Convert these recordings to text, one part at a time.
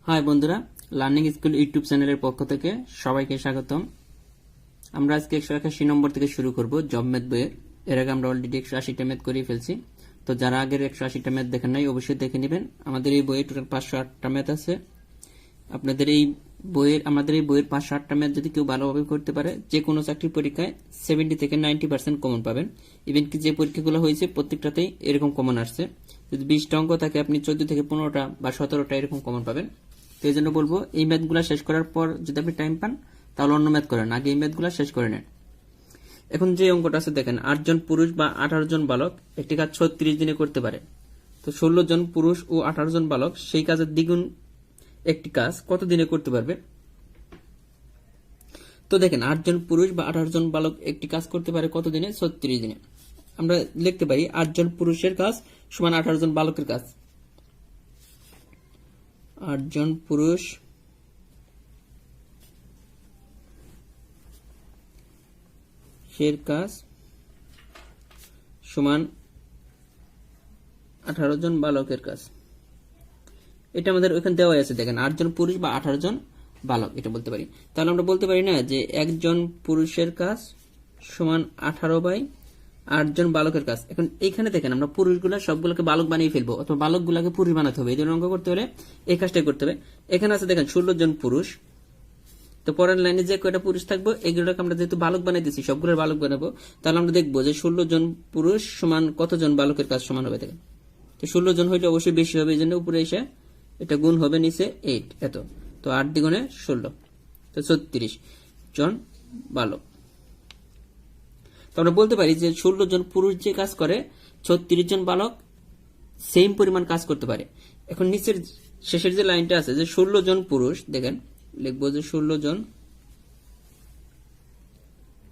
High বন্ধুরা, learning school YouTube চ্যানেলের পক্ষ থেকে সবাইকে স্বাগতম। আমরা আজকে 181 নম্বর থেকে শুরু করব জব ম্যাথ বইয়ের। এর আগে আমরা অলরেডি 180টা ম্যাথ করিয়ে ফেলছি। তো যারা আগের 180টা ম্যাথ দেখেন নাই অবশ্যই দেখে নেবেন। আমাদের এই বইয়ে টোটাল 508টা ম্যাথ আছে। আমাদের এই বইয়ের 508টা ম্যাথ যদি কেউ ভালোভাবে করতে পারে, যে কোনো চাকরির পরীক্ষায় 70 থেকে 90% কমন পাবেন। ইভেন কি যে পরীক্ষাগুলো হয়েছে প্রত্যেকটাতেই এরকম কমন আসছে। যদি 20টা অঙ্ক থাকে আপনি 14 থেকে 15টা বা 17টা এরকম কমন পাবেন। তো এই জন্য বলবো, এই ম্যাথগুলো শেষ করার পর যদি আপনি টাইম পান তাহলে অন্য ম্যাথ করেন, আগে এই ম্যাথগুলো শেষ করে নেন। এখন যে অঙ্কটা আছে দেখেন, 8 জন পুরুষ বা 18 জন বালক একটি কাজ 36 দিনে করতে পারে। তো 16 জন পুরুষ ও 18 জন বালক সেই কাজের দ্বিগুণ একটি কাজ কত দিনে করতে পারবে? তো দেখেন, 8 জন পুরুষ বা 18 জন বালক একটি কাজ করতে পারে কত দিনে? 36 দিনে। আমরা লিখতে পারি 8 জন পুরুষের কাজ সমান 18 জন বালকের কাজ। 8 জন পুরুষ এর কাজ সমান 18 জন বালকের কাজ। এটা আমাদের ওখানে দেওয়া আছে, দেখেন 8 জন পুরুষ বা 18 জন বালক, এটা বলতে পারি। তাহলে আমরা বলতে পারি না যে একজন পুরুষের কাজ সমান 18/8 জন বালকের কাজ। এখন এইখানে দেখেন, আমরা পুরুষগুলা সবগুলোকে বালক বানিয়ে ফেলবো, অথবা বালকগুলাকে পুরুষ বানাতে হবে। এই জন্য অঙ্ক করতে হলে এই কাজটাই করতে হবে। এখানে আছে দেখেন 16 জন পুরুষ। তো পরের লাইনে যে কয়টা পুরুষ থাকবো এগুলোকে আমরা যেহেতু বালক বানাই দিচ্ছি, সবগুলোর বালক বানাবো। তাহলে আমরা দেখবো যে 16 জন পুরুষ সমান কতজন বালকের কাজ সমান হবে। দেখেন, তো 16 জন হইলে অবশ্যই বেশি হবে, এই জন্য উপরে এসে এটা গুণ হবে, নিচে 8 এত। তো 8 দ্বিগুণে 16, তো 36 জন বালক। তো আমরা বলতে পারি যে 16 জন পুরুষ যে কাজ করে 36 জন বালক সেম পরিমাণ কাজ করতে পারে। এখন নিচের শেষের যে লাইনটা আছে যে 16 জন পুরুষ, দেখেন লিখবো যে 16 জন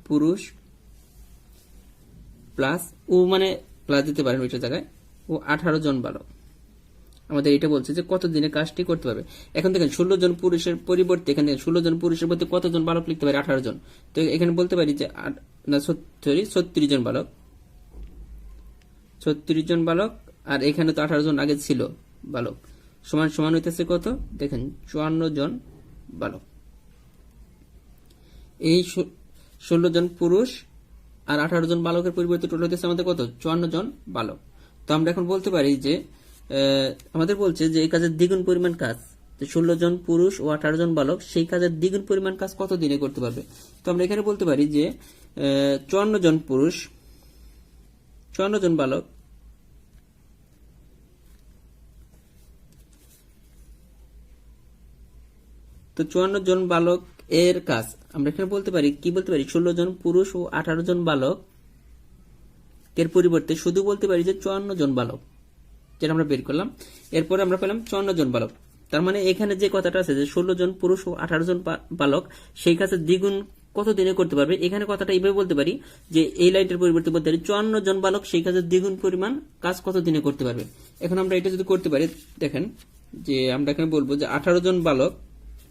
পুরুষ প্লাস ও, মানে প্লাস দিতে পারেন ওইটা জায়গায়, ও 18 জন বালক আমাদের এটা বলছে যে কত দিনে কাজটি করতে পারবে। এখন দেখেন 16 জন পুরুষের পরিবর্তে এখানে 16 জন পুরুষের মধ্যে কতজন বালক লিখতে পারি? 18 জন। তো এখানে বলতে পারি যে 36 জন বালক, 36 জন বালক, আর এখানে তো 18 জন আগে ছিল বালক, সমান সমান হইতেছে কত? দেখেন 54 জন বালক। এই 16 জন পুরুষ আর 18 জন বালকের পরিবর্তে টোটাল হইতেছে আমাদের কত? 54 জন বালক। তো আমরা এখন বলতে পারি যে আমাদের বলছে যে এই কাজের দ্বিগুণ পরিমাণ কাজ, 16 জন পুরুষ ও 18 জন বালক সেই কাজের দ্বিগুণ পরিমাণ কাজ কত দিনে করতে পারবে। তো আমরা এখানে বলতে পারি যে 54 জন পুরুষ 54 জন বালক তো 54 জন বালক এর কাজ আমরা এখানে বলতে পারি, কি বলতে পারি? 16 জন পুরুষ ও 18 জন বালক এর পরিবর্তে শুধু বলতে পারি যে 54 জন বালক, যেটা আমরা বের করলাম। এরপরে আমরা পেলাম 54 জন বালক। তার মানে এখানে যে কথাটা আছে যে 16 জন পুরুষ ও 18 জন বালক সেই কাজের দ্বিগুণ কত দিনে করতে পারবে, এখানে কথাটা এইভাবে বলতে পারি যে এই লাইনটার পরিবর্তে বলতে পারি 54 জন বালক সেই কাজের দ্বিগুণ পরিমাণ কাজ কত দিনে করতে পারবে। এখন আমরা এটা যদি করতে পারি, দেখেন যে আমরা এখানে বলবো যে 18 জন বালক,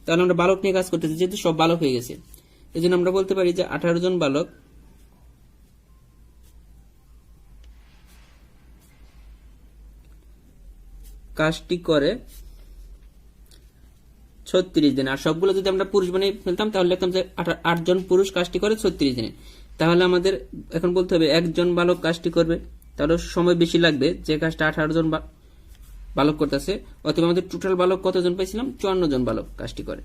তাহলে আমরা বালক নিয়ে কাজ করতেছি, যেহেতু সব বালক হয়ে গেছে এই জন্য আমরা বলতে পারি যে 18 জন বালক কাজটি করে 36 দিন। আর সবগুলো যদি আমরা পুরুষ বানিয়ে ফেলতাম তাহলে লিখতাম যে 8 জন পুরুষ কাজটি করে 36 দিনে। তাহলে আমাদের এখন বলতে হবে একজন বালক কাজটি করবে, তাহলে সময় বেশি লাগবে, যে কাজটা 18 জন বালক করতেছে। অথবা আমাদের টোটাল বালক কতজন পাইছিলাম? 54 জন বালক কাজটি করে।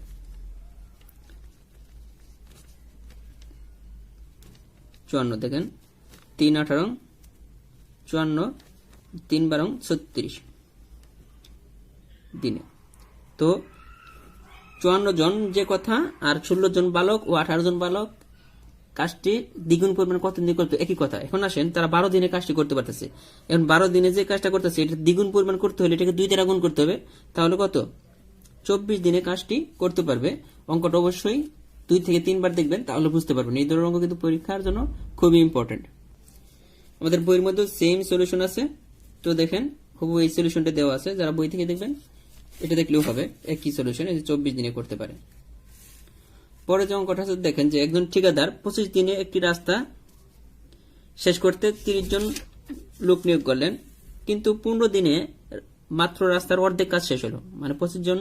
54 দেখেন 3 18 54, 3 12 36 দিনে। তো 54 জন যে কথা, আর 16 জন বালক ও 18 জন বালক কাজটি দ্বিগুণ পরিমাণ কত দিনে করতে, একই কথা। এখন আসেন তারা 12 দিনে কাজটি করতে পারতেছে। এখন 12 দিনে যে কাজটা করতেছে এটা দ্বিগুণ পরিমাণ করতে হলে এটাকে 2 দ্বারা গুণ করতে হবে, তাহলে কত? 24 দিনে কাজটি করতে পারবে। অঙ্কটা অবশ্যই 2 থেকে 3 বার দেখবেন, তাহলে বুঝতে পারবেন। এই ধরনের অঙ্ক কিন্তু পরীক্ষার জন্য খুবই ইম্পর্টেন্ট। আমাদের বইয়ের মধ্যে সেম সলিউশন আছে, তো দেখেন হুবহু এই সলিউশনটা দেওয়া আছে, যারা বই থেকে দেখবেন এটা দেখলেও হবে, একই সলিউশন, এই যে 24 দিনে করতে পারে। পরে যে অঙ্কটা আছে দেখেন যে একজন ঠিকাদার 25 দিনে একটি রাস্তা শেষ করতে 30 জন লোক নিয়োগ করলেন, কিন্তু 15 দিনে মাত্র রাস্তার অর্ধেক কাজ শেষ হলো। মানে 25 জন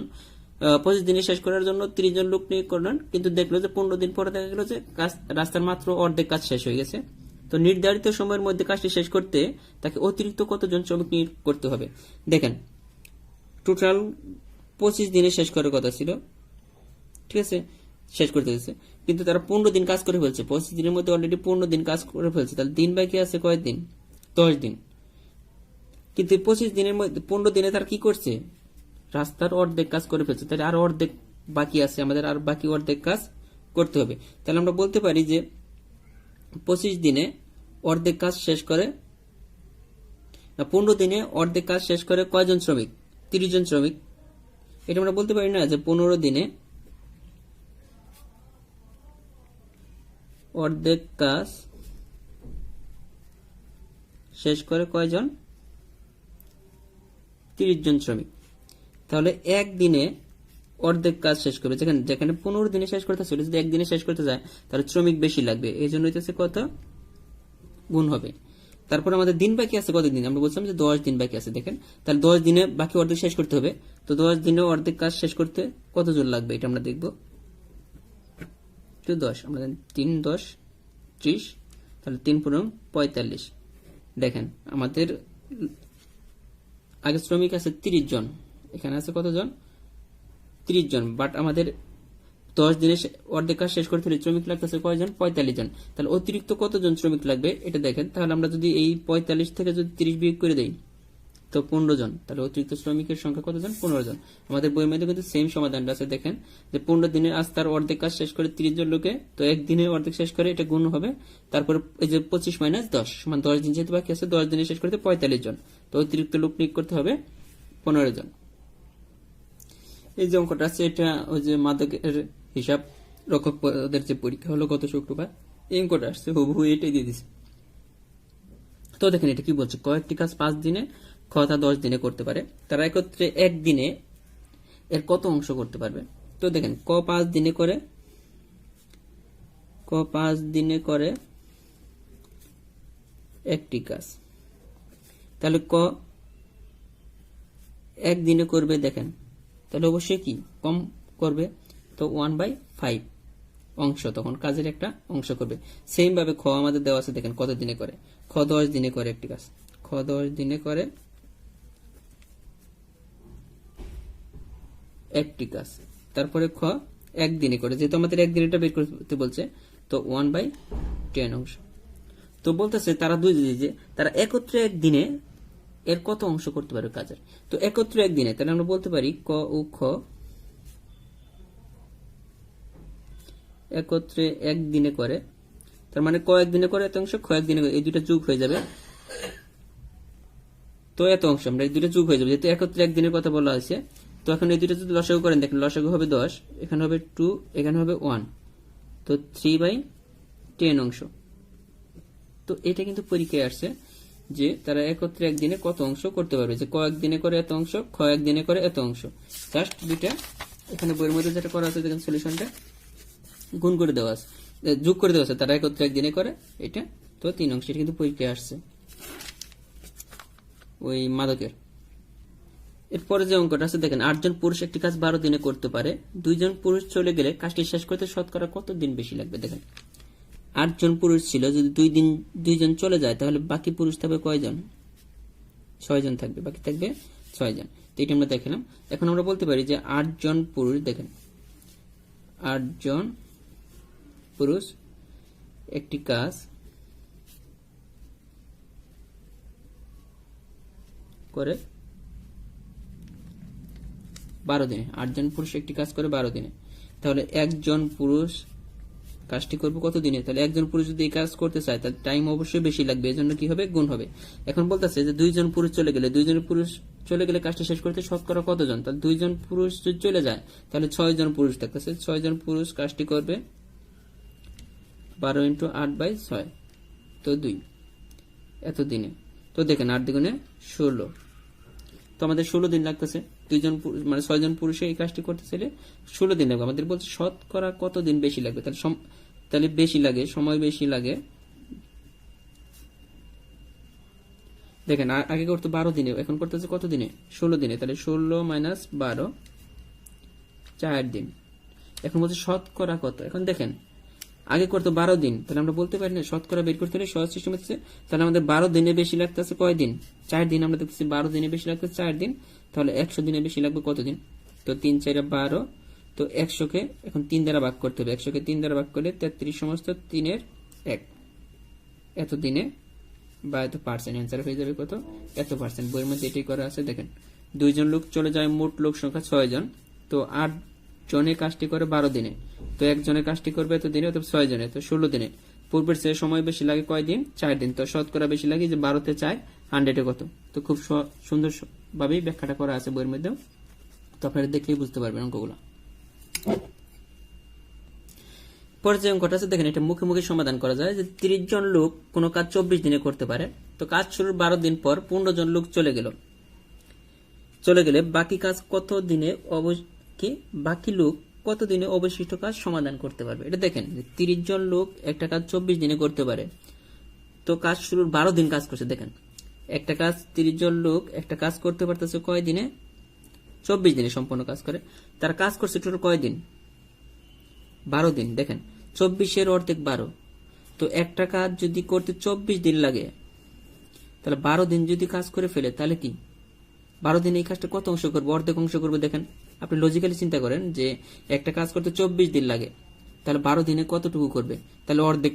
25 দিনে শেষ করার জন্য 30 জন লোক নিয়োগ করলেন, কিন্তু দেখলো যে 15 দিন পরে দেখা গেল যে রাস্তার মাত্র অর্ধেক কাজ শেষ হয়ে গেছে। তো নির্ধারিত সময়ের মধ্যে কাজটি শেষ করতে তাকে অতিরিক্ত কতজন শ্রমিক নিয়োগ করতে হবে? দেখেন, টোটাল 25 দিনে শেষ করার কথা ছিল, ঠিক আছে, শেষ করতে গেছে, কিন্তু তারা 15 দিন কাজ করে ফেলছে। 25 দিনের মধ্যে অলরেডি 15 দিন কাজ করে ফেলছে, তাহলে দিন বাকি আছে কয়েকদিন? 10 দিন। কিন্তু 25 দিনের মধ্যে 15 দিনে তারা কি করছে? রাস্তার অর্ধেক কাজ করে ফেলছে, তাহলে আর অর্ধেক বাকি আছে, আমাদের আর বাকি অর্ধেক কাজ করতে হবে। তাহলে আমরা বলতে পারি যে 25 দিনে অর্ধেক কাজ শেষ করে, 15 দিনে অর্ধেক কাজ শেষ করে কয়জন শ্রমিক? 30 জন শ্রমিক। এটা আমরা বলতে পারি না যে 15 দিনে অর্ধেক কাজ শেষ করে কয়জন? 30 জন শ্রমিক। তাহলে একদিনে অর্ধেক কাজ শেষ করবে, যেখানে 15 দিনে শেষ করতে ছিল, যদি একদিনে শেষ করতে যায় তাহলে শ্রমিক বেশি লাগবে, এই জন্য হইতেছে কত? গুণ হবে। তারপর আমাদের দিন বাকি আছে কত দিন? আমরা বলছিলাম যে 10 দিন বাকি আছে। দেখেন, তাহলে 10 দিনে বাকি অর্ধেক শেষ করতে হবে। তো 10 দিনে অর্ধেক কাজ শেষ করতে কত জন লাগবে এটা আমরা দেখব। 10 আমরা 3 10 30, তাহলে 3 × 45। দেখেন, আমাদের আগে শ্রমিক আছে 30 জন, এখানে আছে কতজন? 30 জন, বাট আমাদের 10 দিনে অর্ধেক কাজ শেষ করতে হলে শ্রমিক লাগতেছে কয়জন? 45 জন। তাহলে অতিরিক্ত কতজন শ্রমিক লাগবে এটা দেখেন। তাহলে আমরা যদি এই 45 থেকে যদি 30 বিয়োগ করে দেই তো 15 জন, তাহলে অতিরিক্ত শ্রমিকের সংখ্যা কতজন? 15 জন। আমাদের বইয়ের মধ্যে কিন্তু সেম সমাধানটা আছে। দেখেন যে 15 দিনে আজ তার অর্ধেক কাজ শেষ করে 30 জন লোকে, তো একদিনে অর্ধেক শেষ করে, এটা গুণ হবে। তারপর এই যে 25 - 10 সমান 10 দিন যেহেতু বাকি আছে, 10 দিনে শেষ করতে 45 জন, তো অতিরিক্ত লোক নিয়োগ করতে হবে 15 জন। এই যে অঙ্কটা আছে এটা ওই যে মাদকের হিসাব রক্ষক পদের যে পরীক্ষা হলো গত শুক্রবার, এই অঙ্কটা আসছে হুবহু এটাই দিয়ে দিছে। তো দেখেন এটা কি বলছে, কয়েকটি কাজ 5 দিনে, খ তা 10 দিনে করতে পারে, তারা একত্রে একদিনে এর কত অংশ করতে পারবে? তো দেখেন, ক 5 দিনে করে, ক 5 দিনে করে একটি কাজ, তাহলে ক একদিনে করবে, দেখেন তাহলে অবশ্যই কি কম করবে, তো 1/5 অংশ, তখন কাজের একটা অংশ করবে। সেম ভাবে খ আমাদের দেওয়া আছে, দেখেন কত দিনে করে, খ 10 দিনে করে একটি কাজ, খ 10 দিনে করে একটি কাজ, তারপরে খ একদিনে করে, যেহেতু আমাদের একদিন এটা বের করতে বলছে, তো 1/10 অংশ। তো বলতেছে তারা দুই যে তারা একত্রে একদিনে এর কত অংশ করতে পারবে কাজের। তো একত্রে একদিনে, তাহলে আমরা বলতে পারি ক ও খ একত্রে একদিনে করে, তার মানে ক একদিনে করে এত অংশ, খ একদিনে করে, এই দুইটা যোগ হয়ে যাবে, তো এত অংশ, আমরা এই দুইটা যোগ হয়ে যাবে, যেহেতু একত্রে একদিনের কথা বলা হয়েছে। তো এখন এই দুইটা যদি লসাগু করেন, দেখেন লসাগু হবে 10, এখানে হবে 2, এখানে হবে 1, তো 3/10 অংশ। তো এটা কিন্তু পরীক্ষায় আসছে যে তারা একত্রে একদিনে কত অংশ করতে পারবে, যে ক একদিনে করে এত অংশ, খ একদিনে করে এত অংশ। জাস্ট দুইটা এখানে বইয়ের মধ্যে যেটা করা আছে, দেখেন সলিউশনটা গুণ করে দেওয়া আছে, যোগ করে দেওয়া আছে, তারা একত্রে একদিনে করে এটা, তো 3 অংশ। এটা কিন্তু পরীক্ষায় আসছে ওই মাদকের। এরপরে যে অঙ্কটা আছে দেখেন, 8 জন পুরুষ একটি কাজ 12 দিনে করতে পারে, 2 জন পুরুষ চলে গেলে কাজটি শেষ করতে শতকরা কত দিন বেশি লাগবে? দেখেন 8 জন পুরুষ ছিল, যদি 2 জন চলে যায় তাহলে বাকি পুরুষ থাকবে কয়জন? 6 জন থাকবে, বাকি থাকবে 6 জন। তো এটা আমরা দেখলাম। এখন আমরা বলতে পারি যে 8 জন পুরুষ, দেখেন 8 জন পুরুষ একটি কাজ করে 12 দিনে, 8 জন পুরুষ একটি কাজ করে 12 দিনে, তাহলে একজন পুরুষ কাজটি করবে কত দিনে? তাহলে একজন পুরুষ যদি এই কাজ করতে চায় তাহলে টাইম অবশ্যই বেশি লাগবে, এজন্য কি হবে? গুণ হবে। এখন বলতেছে যে 2 জন পুরুষ চলে গেলে, 2 জন পুরুষ চলে গেলে কাজটি শেষ করতে শতকরা কতজন? তাহলে 2 জন পুরুষ যদি চলে যায় তাহলে 6 জন পুরুষ থাকতেছে, 6 জন পুরুষ কাজটি করবে 12 × 8/6, তো 2 এত দিনে। তো দেখেন 8 দ্বিগুণে 16, তো আমাদের 16 দিন লাগতেছে। 2 জন মানে 6 জন পুরুষে এই কাজটি করতে চাইলে 16 দিন লাগবে। আমাদের বলছে শতকরা কত দিন বেশি লাগবে, তাহলে বেশি লাগে, সময় বেশি লাগে। দেখেন আগে করতো 12 দিনে, এখন করতেছে কত দিনে? 16 দিনে, তাহলে 16 - 12 4 দিন। এখন বলছে শতকরা কত। এখন দেখেন আগে করতো 12 দিন, তাহলে আমরা বলতে পারি না শতকরা বের করতে হলে সহজ সিস্টেম হচ্ছে, তাহলে আমাদের 12 দিনে বেশি লাগতেছে কয় দিন? 4 দিন। আমরা দেখতেছি 12 দিনে বেশি লাগতেছে 4 দিন, তাহলে 100 দিনে বেশি লাগবে কত দিন? তো 3 4 12, তো 100 কে এখন 3 দ্বারা ভাগ করতে হবে। 100 কে 3 দ্বারা ভাগ করলে 33 সমস্ত 3 এর 1, এত দিনে বা এত পার্সেন্ট অ্যান্সার হয়ে যাবে কত? এত পার্সেন্ট। বইয়ের মধ্যে এটাই করা আছে। দেখেন 2 জন লোক চলে যায়, মোট লোক সংখ্যা 6 জন, তো 8 জনে কাজটি করে 12 দিনে, তো একজনের কাজটি করবে এত দিনে, অথবা 6 জনে, তো 16 দিনে। পূর্বের চেয়ে সময় বেশি লাগে কয় দিন? 4 দিন। তো শতকরা বেশি লাগে যে 12 তে 4, 100 কত? তো খুব সুন্দর ভাবেই ব্যাখ্যাটা করা আছে বইয়ের মধ্যে, তো আপনারা দেখলেই বুঝতে পারবেন অঙ্কগুলো। পরে যে অঙ্কটা আছে দেখেন, এটা মুখে মুখে সমাধান করা যায় যে 30 জন লোক কোনো কাজ 24 দিনে করতে পারে, তো কাজ শুরুর 12 দিন পর 15 জন লোক চলে গেলে বাকি কাজ কত দিনে বাকি লোক কত দিনে অবশিষ্ট কাজ সমাধান করতে পারবে। এটা দেখেন 30 জন লোক একটা কাজ 24 দিনে করতে পারে, তো কাজ শুরুর 12 দিন কাজ করছে। দেখেন একটা কাজ 30 জন লোক একটা কাজ করতে পারতেছে কয় দিনে? 24 দিনে সম্পূর্ণ কাজ করে। তার কাজ করছে টোটাল কয় দিন? 12 দিন। দেখেন 24 এর অর্ধেক 12, তো একটা কাজ যদি করতে 24 দিন লাগে, তাহলে 12 দিন যদি কাজ করে ফেলে, তাহলে কি 12 দিনে এই কাজটা কত অংশ করবে? অর্ধেক অংশ করবে। দেখেন আপনি লজিক্যালি চিন্তা করেন যে একটা কাজ করতে 24 দিন লাগে, তাহলে 12 দিনে কতটুকু করবে? তাহলে অর্ধেক,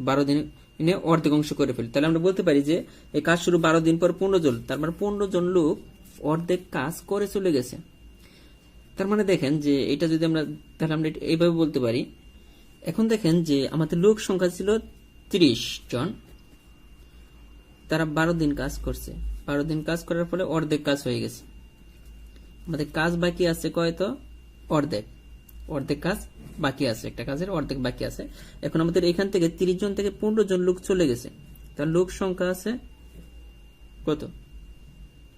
12 দিনে অর্ধেক অংশ করে ফেলে। তাহলে আমরা বলতে পারি যে এই কাজ শুরু 12 দিন পর 15 জন, তার মানে 15 জন লোক অর্ধেক কাজ করে চলে গেছে। তার মানে দেখেন যে এটা যদি আমরা, তাহলে আমরা এইভাবে বলতে পারি। এখন দেখেন যে আমাদের লোক সংখ্যা ছিল 30 জন, তারা 12 দিন কাজ করছে। 12 দিন কাজ করার ফলে অর্ধেক কাজ হয়ে গেছে। আমাদের কাজ বাকি আছে কয়তো? অর্ধেক কাজ বাকি আছে, একটা কাজের অর্ধেক বাকি আছে। এখন আমাদের এখান থেকে 30 জন থেকে 15 জন লোক চলে গেছে, তার লোক সংখ্যা আছে কত?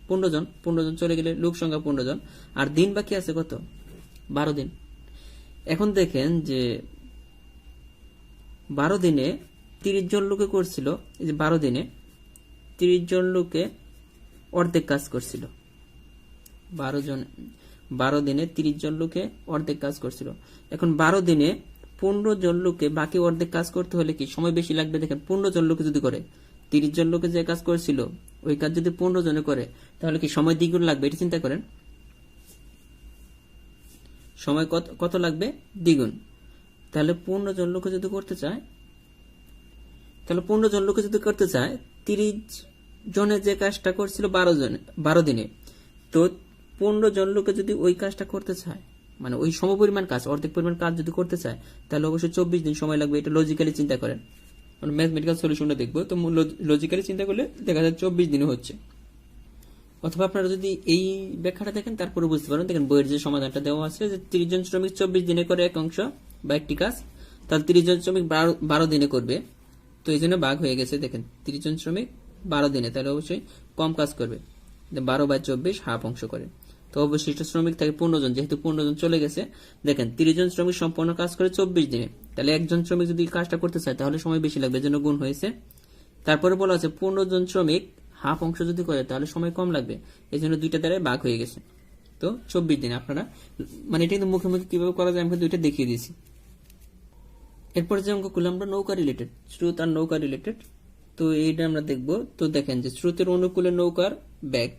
15 জন। 15 জন চলে গেলে লোক সংখ্যা 15 জন, আর দিন বাকি আছে কত? 12 দিন। এখন দেখেন যে 12 দিনে 30 জন লোকে করছিল, এই যে 12 দিনে 30 জন লোকে অর্ধেক কাজ করছিল। 12 দিনে 30 জন লোকে অর্ধেক কাজ করছিল। এখন 12 দিনে 15 জন লোকে বাকি অর্ধেক কাজ করতে হলে কি সময় বেশি লাগবে? দেখেন 15 জন লোকে যদি করে, 30 জন লোকে যে কাজ করেছিল ওই কাজ যদি 15 জনে করে, তাহলে কি সময় দ্বিগুণ লাগবে? এটা চিন্তা করেন, সময় কত লাগবে? দ্বিগুণ। তাহলে 15 জন লোকে যদি করতে চায়, 30 জনে যে কাজটা করছিল 12 দিনে, তো 15 জন লোকে যদি ওই কাজটা করতে চায়, মানে ওই সমপরিমাণ কাজ, অর্ধেক পরিমাণ কাজ যদি করতে চায়, তাহলে অবশ্যই 24 দিন সময় লাগবে। এটা লজিক্যালি চিন্তা করেন, ম্যাথমেটিক্যাল সলিউশনটা দেখবো, তো লজিক্যালি চিন্তা করলে দেখা যায় 24 দিনে হচ্ছে। অথবা আপনারা যদি এই ব্যাখ্যাটা দেখেন তারপরে বুঝতে পারেন। দেখেন বইয়ের যে সমাধানটা দেওয়া আছে যে 30 জন শ্রমিক 24 দিনে করে এক অংশ বা একটি কাজ, তাহলে 30 জন শ্রমিক 12 দিনে করবে, তো এই জন্য ভাগ হয়ে গেছে। দেখেন 30 জন শ্রমিক 12 দিনে, তাহলে অবশ্যই কম কাজ করবে। 12/24 হাফ অংশ করে, তো অবশিষ্ট শ্রমিক থাকে 15 জন। যেহেতু 15 জন চলে গেছে, দেখেন 30 জন শ্রমিক সম্পূর্ণ কাজ করে 24 দিনে, তাহলে একজন শ্রমিক যদি কাজটা করতে চায় তাহলে সময় বেশি লাগবে, এজন্য গুণ হয়েছে। তারপরে বলা আছে 15 জন শ্রমিক হাফ অংশ যদি করে তাহলে সময় কম লাগবে, এই জন্য দুইটা দ্বারা ভাগ হয়ে গেছে। তো 24 দিন। আপনারা মানে এটা কিন্তু মুখে মুখে কিভাবে করা যায় আমি দুইটা দেখিয়ে দিয়েছি। এরপরে যে অঙ্কগুলো আমরা নৌকা রিলেটেড, স্রোত আর নৌকা রিলেটেড, তো এইটা আমরা দেখব। তো দেখেন যে স্রোতের অনুকূলে নৌকার ব্যাগ,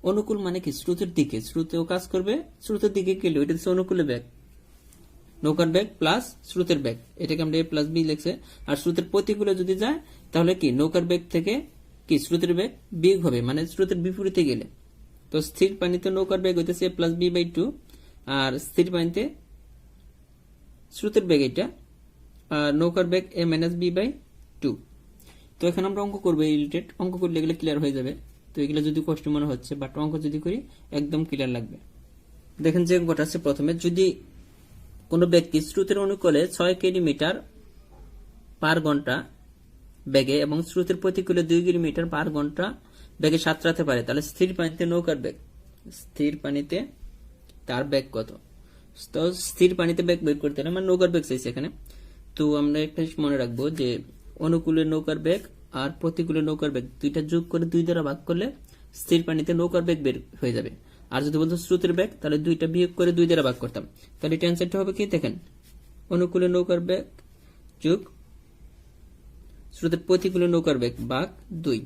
অনুকূল মানে কি? স্রোতের দিকে, স্রোতেও কাজ করবে, স্রোতের দিকে গেলে ওইটা হচ্ছে অনুকূলে ব্যাগ, নৌকার ব্যাগ প্লাস স্রোতের ব্যাগ, এটাকে আমরা A+B লিখছে। আর স্রোতের প্রতিকূলে যদি যায় তাহলে কি নৌকার ব্যাগ থেকে কি স্রোতের ব্যাগ বিয়োগ হবে, মানে স্রোতের বিপরীতে গেলে। তো স্থির পানিতে নৌকার ব্যাগ হইতেছে A+B/2, আর স্থির পানিতে স্রোতের ব্যাগ এটা, আর নৌকার ব্যাগ A-B/2। তো এখন আমরা অঙ্ক করবো এই রিলেটেড, অঙ্ক করলে এগুলো ক্লিয়ার হয়ে যাবে। তো এগুলো যদি কষ্ট মনে হচ্ছে, বাট অঙ্ক যদি করি একদম ক্লিয়ার লাগবে। দেখেন যে অঙ্কটা আছে, প্রথমে যদি কোনো ব্যক্তি স্রোতের অনুকূলে 6 কিলোমিটার পার ঘন্টা বেগে এবং স্রোতের প্রতিকূলে 2 কিলোমিটার পার ঘন্টা বেগে সাঁতরাতে পারে, তাহলে স্থির পানিতে নৌকার বেগ, স্থির পানিতে তার বেগ কত? তো স্থির পানিতে বেগ বের করতে হলে মানে নৌকার বেগ চাইছে এখানে। তো আমরা একটা মনে রাখবো যে অনুকূলে নৌকার বেগ আর প্রতিকূলে নৌকার বেগ দুইটা যোগ করে 2 দ্বারা ভাগ করলে স্থির পানিতে নৌকার বেগ বের হয়ে যাবে। আর যদি বলতো স্রোতের বেগ, তাহলে 2টা বিয়োগ করে 2 দ্বারা ভাগ করতাম। তাহলে এটা অ্যান্সারটা হবে কি দেখেন, অনুকূলে নৌকার বেগ যোগ স্রোতের প্রতিকূলে নৌকার বেগ ভাগ 2।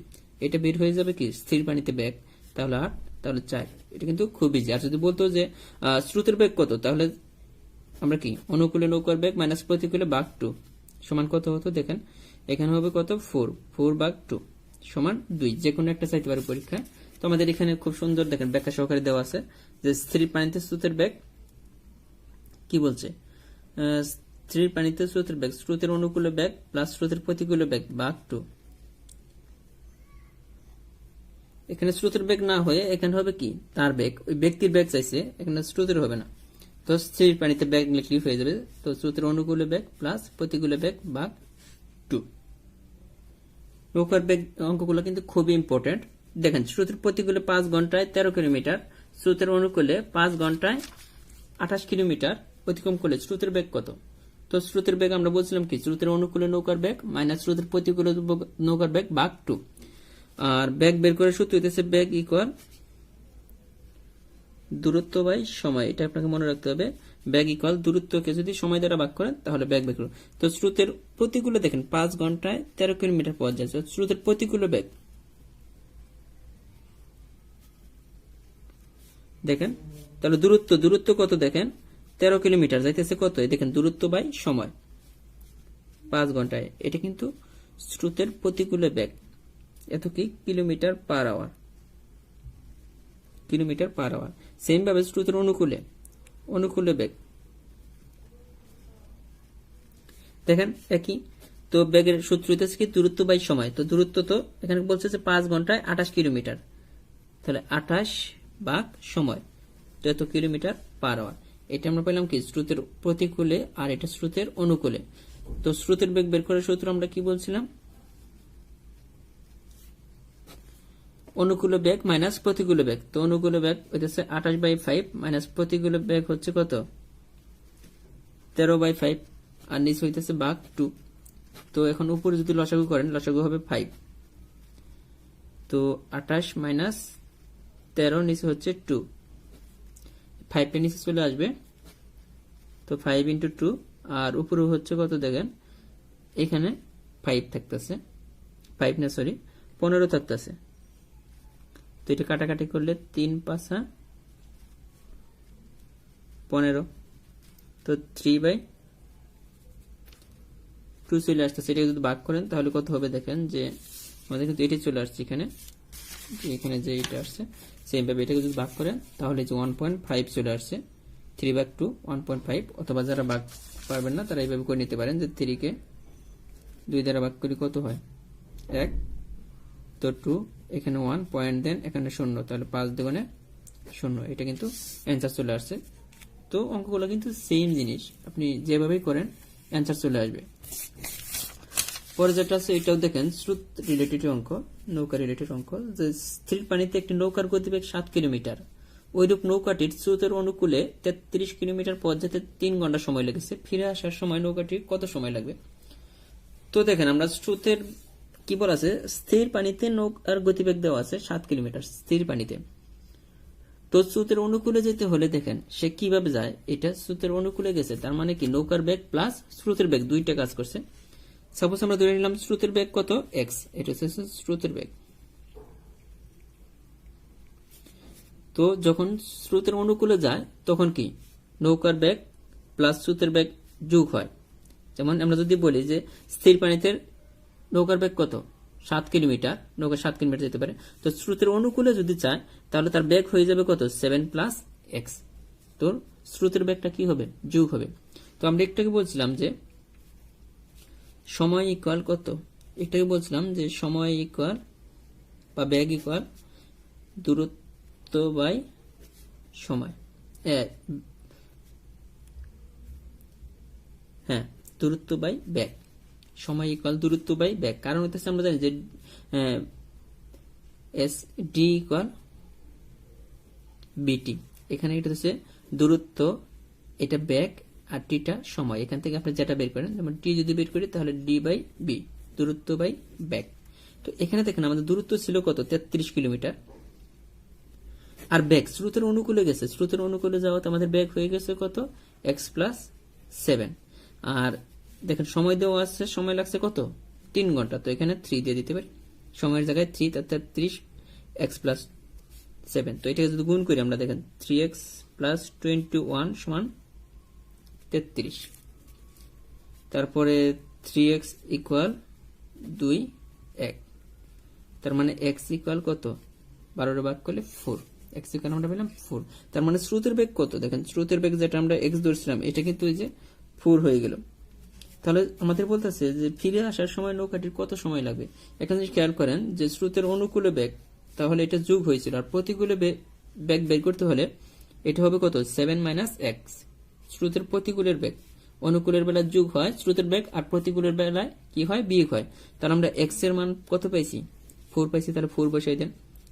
এটা বের হয়ে যাবে কি স্থির পানিতে বেগ, তাহলে 8, তাহলে 4। এটা কিন্তু খুব ইজি। আর যদি বলতো যে স্রোতের বেগ কত, তাহলে আমরা কি অনুকূলে নৌকার বেগ মাইনাস প্রতিকূলে ভাগ 2 সমান কত হতো দেখেন, এখানে হবে কত 4 ভাগ 2 সমান 2। যে কোনো একটা চাইতে পারে পরীক্ষায়। তো আমাদের এখানে খুব সুন্দর দেখেন ব্যাখ্যা সহকারে দেওয়া আছে যে স্থির পানিতে স্রোতের বেগ কি বলছে, স্থির পানিতে স্রোতের বেগ স্রোতের অনুকূলে বেগ প্লাস স্রোতের প্রতিকূলে বেগ ভাগ 2। এখানে স্রোতের বেগ না হয়ে এখানে হবে কি তার বেগ, ওই ব্যক্তির বেগ চাইছে, এখানে স্রোতের হবে না। তো স্থির পানিতে বেগ লিখলে হয়ে যাবে, তো স্রোতের অনুকূলে বেগ প্লাস প্রতিকূলে বেগ ভাগ 2। নৌকার বেগ অঙ্কগুলো কিন্তু খুবই ইম্পর্টেন্ট। দেখেন স্রোতের প্রতিকূলে 5 ঘন্টায় 13 কিলোমিটার, স্রোতের অনুকূলে 5 ঘন্টায় 28 কিলোমিটার অতিক্রম করলে স্রোতের বেগ কত? তো স্রোতের বেগ আমরা বলছিলাম কি স্রোতের অনুকূলে নৌকার বেগ মাইনাস স্রোতের প্রতিকূলে নৌকার বেগ ভাগ 2। আর বেগ বের করে সূত্র হইতেছে বেগ ইকুয়াল দূরত্ব বাই সময়। এটা আপনাকে মনে রাখতে হবে, বেগ ইকুয়াল দূরত্বকে যদি সময় দ্বারা ভাগ করেন তাহলে বেগ বের করুন। তো স্রোতের প্রতিকূলে দেখেন 5 ঘন্টায় 13 কিলোমিটার পাওয়া যায়, স্রোতের প্রতিকূলে বেগ দেখেন, তাহলে দূরত্ব কত দেখেন 13 কিলোমিটার যাইতেছে কত, দেখেন দূরত্ব বাই সময় 5 ঘন্টায়। এটা কিন্তু স্রোতের প্রতিকূলে বেগ এত কি kilometre per hour, kilometre per hour. Same ভাবে স্রোতের অনুকূলে বেগ দেখেন একই। তো বেগের সূত্র হইতেছে কি দূরত্ব বাই সময়। তো দূরত্ব তো এখানে বলছে যে 5 ঘন্টায় 28 কিলোমিটার, তাহলে 28 ভাগ সময়, তো এত কিলোমিটার পার আওয়ার। এটা আমরা পেলাম কি স্রোতের প্রতিকূলে, আর এটা স্রোতের অনুকূলে। তো স্রোতের বেগ বের করার সূত্র আমরা কি বলছিলাম, অনুকূল বেগ মাইনাস প্রতিকূল বেগ। তো অনুকূল বেগ হইতেছে 28/5 মাইনাস প্রতিকূল বেগ হচ্ছে কত 13/5, আর নিচে হইতেছে ভাগ 2। তো এখন উপরে যদি লসাগু করেন লসাগু হবে 5। তো 28 মাইনাস 13 নিচে হচ্ছে 2, 5 এর নিচে চলে আসবে। তো 5 ইন্টু 2, আর উপরে হচ্ছে কত দেখেন এখানে 5 থাকতেছে, 5 না সরি 15 থাকতেছে। তো এটা কাটাকাটি করলে 3 5 15, তো 3/2 চলে আসতেছে। এটা যদি ভাগ করেন তাহলে কত হবে দেখেন, যে আমাদের কিন্তু এটা চলে আসছে এখানে, এখানে যে এটা আসছে সেম ভাবে এটাকে যদি ভাগ করেন তাহলে যে 1.5 চলে আসছে, 3/2 1.5। অথবা যারা ভাগ পারবেন না তারা এইভাবে করে নিতে পারেন যে 3 কে 2 দ্বারা ভাগ করি কত হয় 1, তো 2 এখানে 1 পয়েন্ট দেন এখানে 0, তাহলে 5 দুগুণে 0। এটা কিন্তু অ্যান্সার চলে আসছে। তো অঙ্কগুলো কিন্তু সেম জিনিস, আপনি যেভাবেই করেন অ্যান্সার চলে আসবে। পরে যেটা আছে এটাও দেখেন স্রোত রিলেটেড অঙ্ক, নৌকা রিলেটেড অঙ্ক, যে স্থির পানিতে একটি নৌকার গতিবেগ 7 কিলোমিটার, ওইরূপ নৌকাটির স্রোতের অনুকূলে 33 কিলোমিটার পথ যেতে 3 ঘন্টা সময় লেগেছে, ফিরে আসার সময় নৌকাটির কত সময় লাগবে? তো দেখেন আমরা স্রোতের কি বলা আছে, স্থির পানিতে নৌকার গতিবেগ দেওয়া আছে 7 কিলোমিটার স্থির পানিতে। তো স্রোতের অনুকূলে যেতে হলে দেখেন সে কিভাবে যায়, এটা স্রোতের অনুকূলে গেছে, তার মানে কি নৌকার বেগ প্লাস স্রোতের বেগ দুইটা কাজ করছে। সাপোজ আমরা ধরে নিলাম স্রোতের বেগ কত x, এটা হচ্ছে স্রোতের বেগ। তো যখন স্রোতের অনুকূলে যায় তখন কি নৌকার বেগ প্লাস স্রোতের বেগ যোগ হয়। যেমন আমরা যদি বলি যে স্থির পানিতে নৌকার বেগ কত 7 কিলোমিটার, নৌকা 7 কিলোমিটার যেতে পারে, তো স্রোতের অনুকূলে যদি চায় তাহলে তার বেগ হয়ে যাবে কত 7 প্লাস x। তো স্রোতের বেগটা কি হবে যোগ হবে। তো আমরা একটাকে বলছিলাম যে সময় ইকুয়াল কত, একটাকে বলছিলাম যে সময় ইকুয়াল বা বেগ ইকুয়াল দূরত্ব বাই সময়। হ্যাঁ, দূরত্ব বাই বেগ, সময় ইকুয়াল দূরত্ব বাই বেগ। কারণ হইতেছে আমরা জানি যে এস ডি ইকুয়াল বিটি। এখানে এটা হচ্ছে দূরত্ব, এটা বেগ, আর টিটা সময়। এখান থেকে আপনি যেটা বের করেন, যেমন টি যদি বের করি তাহলে ডি বাই বি, দূরত্ব বাই বেগ। তো এখানে দেখেন আমাদের দূরত্ব ছিল কত 33 কিলোমিটার, আর বেগ স্রোতের অনুকূলে গেছে, স্রোতের অনুকূলে যাওয়াতে আমাদের বেগ হয়ে গেছে কত, x+7। আর দেখেন সময় দেওয়া আছে, সময় লাগছে কত, 3 ঘন্টা, তো এখানে 3 দিয়ে দিতে পারি, সময়ের জায়গায় 3, তার 33 x+7। তো এটাকে যদি গুণ করি আমরা, দেখেন 3x+21 সমান 33, তারপরে 3x ইকুয়াল 2 1, তার মানে x ইকুয়াল কত, 12 ভাগ করলে 4, x ইকুয়াল আমরা পেলাম 4। তার মানে স্রোতের বেগ কত, দেখেন স্রোতের বেগ যেটা আমরা x ধরছিলাম এটা কিন্তু এই যে 4 হয়ে গেল। তাহলে আমাদের বলতেছে যে ফিরে আসার সময় নৌকাটির কত সময় লাগবে। এখানে যদি খেয়াল করেন যে স্রোতের অনুকূলে বেগ, তাহলে এটা যোগ হয়েছিল, আর প্রতিকূলে বেগ বের করতে হলে এটা হবে কত, 7 - x। স্রোতের প্রতিকূলের বেগ অনুকূলের বেলায় যোগ হয় স্রোতের বেগ, আর প্রতিকূলের বেলায় কি হয়, বিয়োগ হয়। তাহলে আমরা x এর মান কত পাইছি, 4 পাইছি, তাহলে 4 বসাই দেন।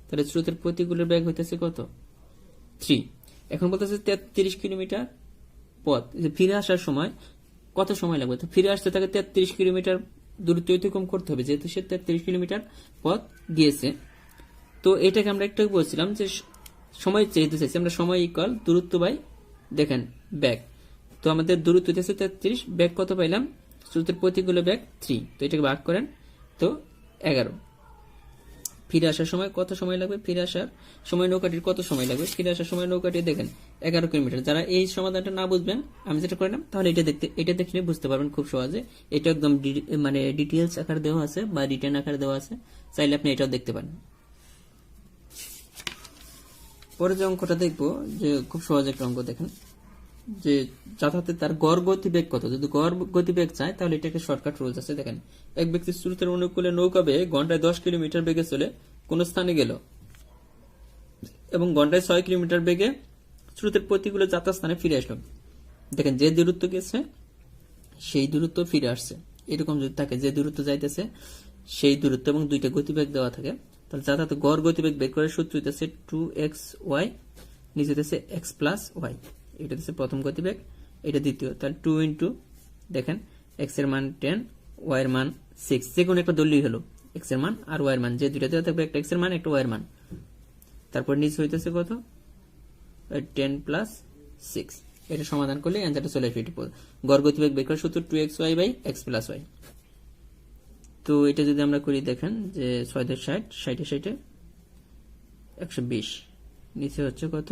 তাহলে স্রোতের প্রতিকূলের বেগ হইতেছে কত, 3। এখন বলতেছে 33 কিলোমিটার পথ, ফিরে আসার সময় কত সময় লাগবে। তো ফিরে আসতে তাকে 33 কিলোমিটার দূরত্ব অতিক্রম করতে হবে, যেহেতু সে 33 কিলোমিটার পথ গিয়েছে। তো এটাকে আমরা একটু বলছিলাম যে সময় যেহেতু চাইছি আমরা, সময় ইকুয়াল দূরত্ব বাই দেখেন বেগ। তো আমাদের দূরত্ব হচ্ছে 33, বেগ কত পাইলাম, স্রোতের প্রতিকূলে বেগ 3, তো এটাকে ভাগ করেন, তো 11। ফিরে আসার সময় কত সময় লাগবে, ফিরে আসার সময় নৌকাটির কত সময় লাগবে, ফিরে আসার সময় নৌকাটি দেখেন 11 কিলোমিটার। যারা এই সমাধানটা না বুঝবেন, আমি যেটা করলাম, তাহলে এটা দেখলে বুঝতে পারবেন খুব সহজে। এটা একদম মানে ডিটেইলস আকার দেওয়া আছে বা রিটেন আকার দেওয়া আছে, চাইলে আপনি এটাও দেখতে পারেন। পরে যে অঙ্কটা দেখবো, যে খুব সহজ একটা অঙ্ক, দেখেন যে যাতায়াতে তার গড় গতিবেগ কত। যদি গড় গতিবেগ চায় তাহলে এটাকে শর্টকাট রুলস আছে। দেখেন এক ব্যক্তি স্রোতের অনুকূলে নৌকা বেয়ে ঘন্টায় 10 কিলোমিটার বেগে চলে কোন স্থানে গেল এবং ঘন্টায় 6 কিলোমিটার বেগে স্রোতের প্রতিকূলে যাত্রা স্থানে ফিরে আসলো। দেখেন যে দূরত্ব গেছে সেই দূরত্ব ফিরে আসছে, এরকম যদি থাকে, যে দূরত্ব যাইতেছে সেই দূরত্ব এবং দুইটা গতিবেগ দেওয়া থাকে, তাহলে যাতায়াতে গড় গতিবেগ বের করার সূত্র হইতেছে 2xy, নিচে হইতেছে x+y। এটা হচ্ছে প্রথম গতিবেগ, এটা দ্বিতীয়। তাহলে 2 ইন্টু দেখেন x এর মান 10, y এর মান 6, যে কোনো একটা ধরলেই হলো, x এর মান আর y এর মান, যে দুইটা দেওয়া থাকবে, একটা x এর মান একটা y এর মান। তারপর নিচে হইতেছে কত, 10 + 6। এটা সমাধান করলে অ্যান্সারটা চলে আসবে। গড় গতিবেগ বের করার সূত্র 2xy/x+y। তো এটা যদি আমরা করি, দেখেন যে 6 × 60, 60 × 60 120, নিচে হচ্ছে কত,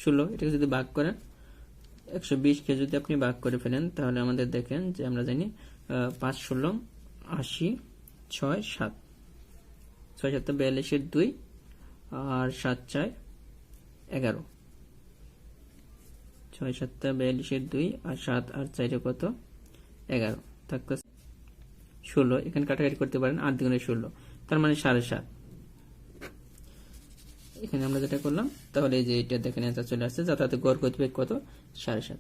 16। এটাকে যদি ভাগ করেন, 120 কে যদি আপনি ভাগ করে ফেলেন, তাহলে আমাদের দেখেন যে আমরা জানি 5 × 16 80, 6 7, 6 7 42 2, আর 7 4 11, 6 7 42 2, আর 7 আর 4 কত, 11 থাকতে 16। এখানে কাটাকাটি করতে পারেন, 8 × 16, তার মানে 7.5। এখানে আমরা যেটা করলাম, তাহলে এই যে এটা দেখেন অ্যান্সার চলে আসছে। যাতায়াতের গড় গতিবেগ কত, 7.5।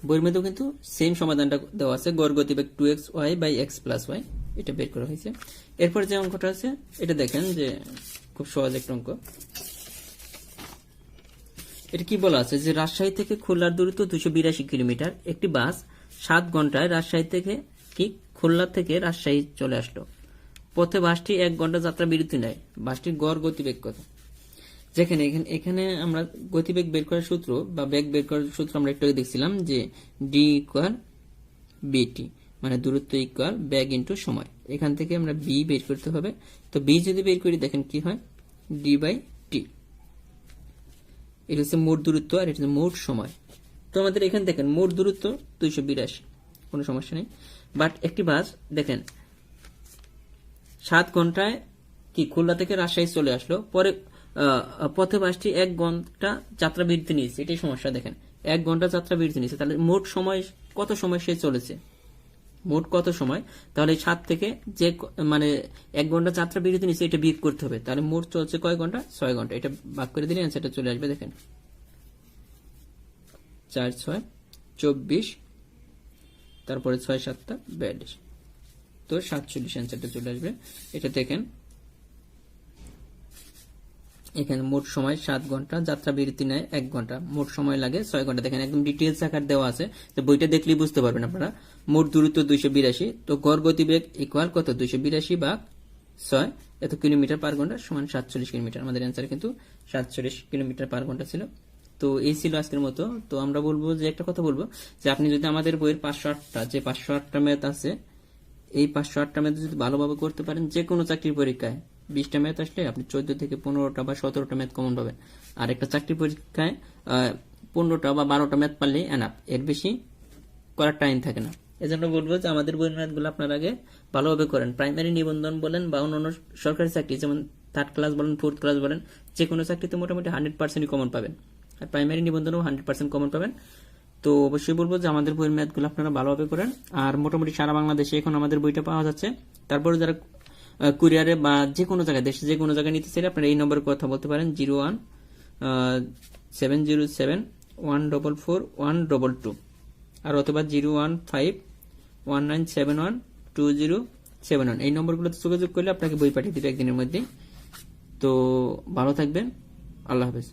বইয়ের মধ্যেও কিন্তু সেম সমাধানটা দেওয়া আছে, গড় গতিবেগ 2xy/x+y, এটা বের করা হয়েছে। এরপর যে অঙ্কটা আছে এটা দেখেন যে খুব সহজ একটা অঙ্ক। এটা কি বলা আছে যে রাজশাহী থেকে খুলনার দূরত্ব 282 কিলোমিটার, একটি বাস 7 ঘন্টায় রাজশাহী থেকে খুলনা থেকে রাজশাহী চলে আসলো। পথে বাসটি 1 ঘন্টা যাত্রা বিরতি নেয়, বাসটির গড় গতিবেগ কত। যেখানে এখানে আমরা গতিবেগ বের করার সূত্র বা বেগ বের করার সূত্র আমরা একটু দেখছিলাম যে d = bt, মানে দূরত্ব ইকুয়াল বেগ ইন্টু সময়। এখান থেকে আমরা b বের করতে হবে। তো b যদি বের করি, দেখেন কি হয়, d/t। এটা হচ্ছে মোট দূরত্ব আর এটা হচ্ছে মোট সময়। তো আমাদের এখানে দেখেন মোট দূরত্ব 282, কোনো সমস্যা নেই। বাট একটি বাস দেখেন 7 ঘন্টায় খুলনা থেকে রাজশাহী চলে আসলো, পরে পথে বাসটি 1 ঘন্টা যাত্রা বিরতি নিয়েছে, এটাই সমস্যা। দেখেন 1 ঘন্টা যাত্রা বিরতি নিয়েছে, তাহলে মোট সময় কত সময় সে চলেছে, মোট কত সময়। তাহলে 7 থেকে যে মানে 1 ঘন্টা যাত্রা বিরতি নিয়েছে এটা বিয়োগ করতে হবে, তাহলে মোট চলছে কয় ঘন্টা, 6 ঘন্টা। এটা ভাগ করে দিলে অ্যান্সারটা চলে আসবে। দেখেন 4 6 24, তারপরে 6 7 42, তো 47 অ্যান্সারটা চলে আসবে। এটা দেখেন এখানে মোট সময় 7 ঘন্টা, যাত্রা বিরতি নেয় 1 ঘন্টা, মোট সময় লাগে 6 ঘন্টা। দেখেন একদম ডিটেইলস আকার দেওয়া আছে, তো বইটা দেখলেই বুঝতে পারবেন আপনারা। মোট দূরত্ব 282, তো গড় গতিবেগ ইকুয়াল কত, 282 ভাগ 6 এত কিলোমিটার পার ঘন্টা সমান 47 কিলোমিটার। আমাদের অ্যান্সার কিন্তু 47 কিলোমিটার পার ঘন্টা ছিল। তো এই ছিল আজকের মতো। তো আমরা বলবো যে একটা কথা বলবো যে আপনি যদি আমাদের বইয়ের 508টা ম্যাথ আছে, এই 508টা ম্যাথ যদি ভালোভাবে করতে পারেন, যে কোনো চাকরির পরীক্ষায় 20টা ম্যাথ আসলে আপনি 14 থেকে 15টা বা 17টা ম্যাথ কমন পাবেন। আর একটা চাকরির পরীক্ষায় 15টা বা 12টা ম্যাথ পারলেই এনাফ, এর বেশি করার টাইম থাকে না। এজন্য বলবো যে আমাদের বইয়ের ম্যাথগুলো আপনার আগে ভালোভাবে করেন। প্রাইমারি নিবন্ধন বলেন বা অন্যান্য সরকারি চাকরি যেমন 3rd ক্লাস বলেন 4th ক্লাস বলেন, যে কোনো চাকরিতে মোটামুটি 100% কমন পাবেন, আর প্রাইমারি নিবন্ধনেও 100% কমন পাবেন। তো অবশ্যই বলবো যে আমাদের বইয়ের ম্যাথগুলো আপনারা ভালোভাবে করেন। আর মোটামুটি সারা বাংলাদেশে এখন আমাদের বইটা পাওয়া যাচ্ছে। তারপরে যারা কুরিয়ারে বা যে কোনো জায়গায়, দেশে যে কোনো জায়গায় নিতে চাইলে আপনারা এই নম্বরে কথা বলতে পারেন, 01-707-144-122, আর অথবা 015-1971-2071। এই নম্বরগুলোতে যোগাযোগ করলে আপনাকে বই পাঠিয়ে দিবে একদিনের মধ্যে। তো ভালো থাকবেন, আল্লাহ হাফেজ।